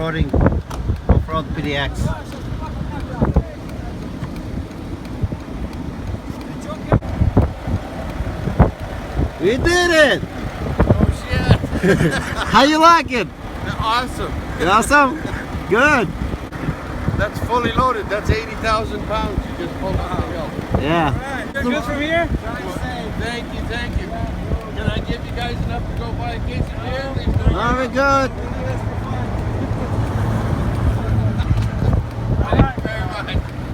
off-road PDX. We did it! Oh shit! How you like it? Awesome! Awesome? Good. That's fully loaded. That's 80,000 pounds you just pulled up the hill. Yeah. You're good from here? Thank you, thank you. Can I give you guys enough to go buy a case of beer? Very good.